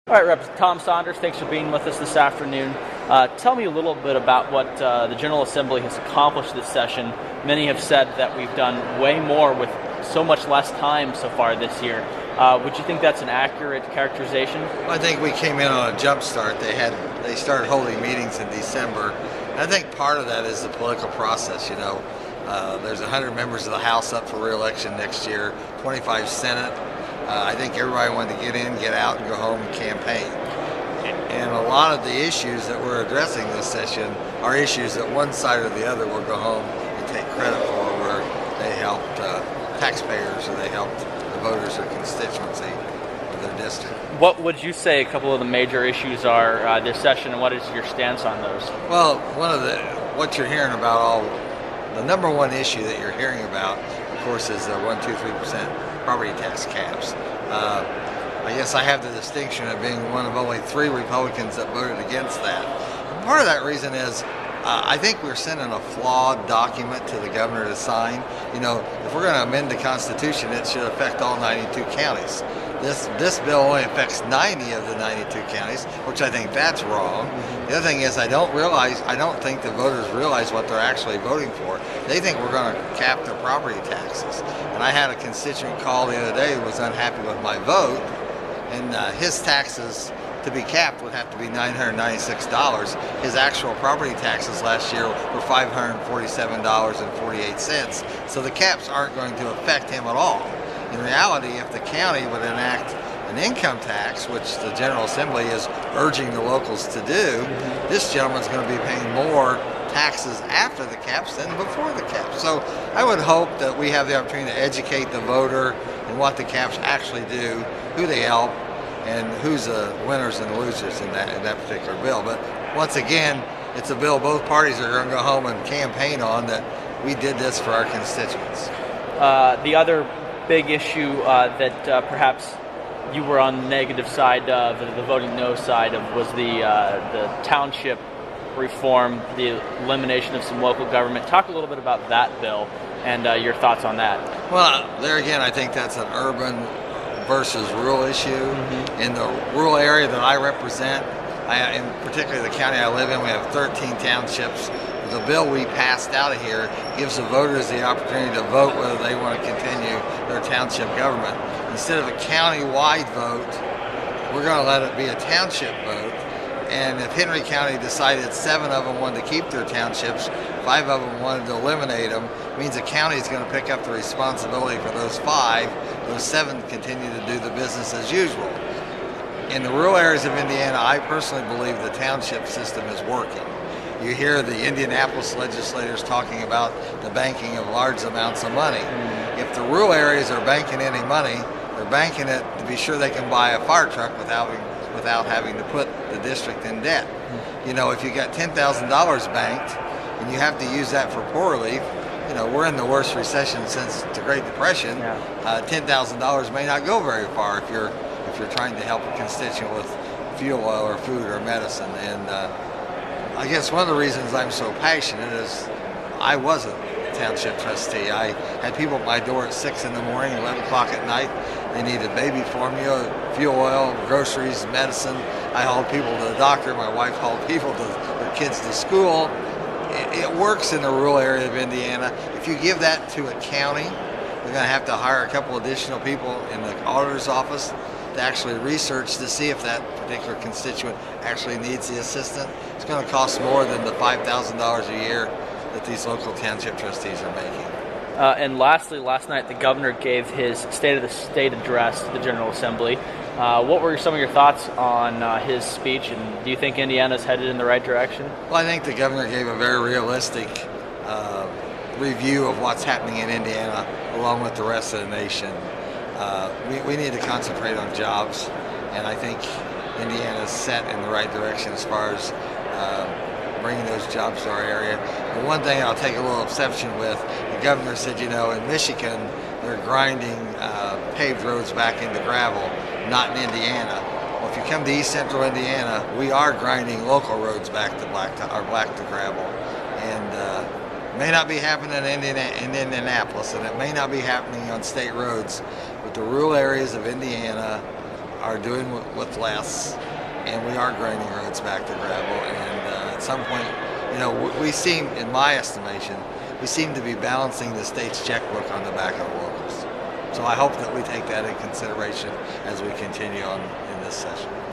All right, Rep. Tom Saunders, thanks for being with us this afternoon. Tell me a little bit about what the General Assembly has accomplished this session. Many have said that we've done way more with so much less time so far this year. Would you think that's an accurate characterization? I think we came in on a jump start. They started holding meetings in December. And I think part of that is the political process. There's 100 members of the House up for re-election next year, 25 Senate. I think everybody wanted to get in, get out, and go home and campaign. And a lot of the issues that we're addressing this session are issues that one side or the other will go home and take credit for, where they helped taxpayers or they helped the voters or constituency of their district. What would you say a couple of the major issues are this session, and what is your stance on those? Well, what you're hearing about, the number one issue that you're hearing about, of course, is the 1%, 2%, 3% property tax caps. I guess I have the distinction of being one of only 3 Republicans that voted against that. And part of that reason is I think we're sending a flawed document to the governor to sign. If we're going to amend the Constitution, it should affect all 92 counties. This bill only affects 90 of the 92 counties, which I think that's wrong. The other thing is I don't think the voters realize what they're actually voting for. They think we're going to cap their property taxes. And I had a constituent call the other day who was unhappy with my vote, and his taxes to be capped would have to be $996. His actual property taxes last year were $547.48. So the caps aren't going to affect him at all. In reality, if the county would enact an income tax, which the General Assembly is urging the locals to do, this gentleman's going to be paying more taxes after the caps than before the caps. So I would hope that we have the opportunity to educate the voter in what the caps actually do, who they help, and who's the winners and losers in that particular bill. But once again, it's a bill both parties are going to go home and campaign on, that we did this for our constituents. The other big issue that perhaps you were on the negative side of, the voting no side of, was the township reform, the elimination of some local government. Talk a little bit about that bill and your thoughts on that. Well, there again, I think that's an urban versus rural issue. In the rural area that I represent, in particular the county I live in, we have 13 townships. The bill we passed out of here gives the voters the opportunity to vote whether they want to continue their township government. Instead of a county-wide vote, we're going to let it be a township vote. And if Henry County decided 7 of them wanted to keep their townships, 5 of them wanted to eliminate them, it means the county is going to pick up the responsibility for those 5. Those 7 continue to do the business as usual. In the rural areas of Indiana, I personally believe the township system is working. You hear the Indianapolis legislators talking about the banking of large amounts of money. If the rural areas are banking any money, they're banking it to be sure they can buy a fire truck without having to put the district in debt. If you got $10,000 banked and you have to use that for poor relief, we're in the worst recession since the Great Depression. $10,000 may not go very far if you're trying to help a constituent with fuel oil or food or medicine. And I guess one of the reasons I'm so passionate is I was a township trustee. I had people at my door at 6 in the morning, 11 o'clock at night. They needed baby formula, fuel oil, groceries, medicine. I hauled people to the doctor. My wife hauled people their kids to school. It works in the rural area of Indiana. If you give that to a county, they're going to have to hire a couple additional people in the auditor's office to actually research to see if that particular constituent actually needs the assistance. It's going to cost more than the $5,000 a year that these local township trustees are making. And lastly, last night the governor gave his State of the State address to the General Assembly. What were some of your thoughts on his speech, and do you think Indiana's headed in the right direction? Well, I think the governor gave a very realistic review of what's happening in Indiana along with the rest of the nation. We need to concentrate on jobs, and I think Indiana's set in the right direction as far as bringing those jobs to our area. The one thing I'll take a little exception with, the governor said, in Michigan, they're grinding paved roads back into gravel, not in Indiana. Well, if you come to East Central Indiana, we are grinding local roads back to black to gravel. And it may not be happening in Indianapolis, and it may not be happening on state roads, but the rural areas of Indiana are doing with less, and we are grading roads back to gravel. And at some point, we seem, in my estimation, we seem to be balancing the state's checkbook on the back of the locals. So I hope that we take that in consideration as we continue on in this session.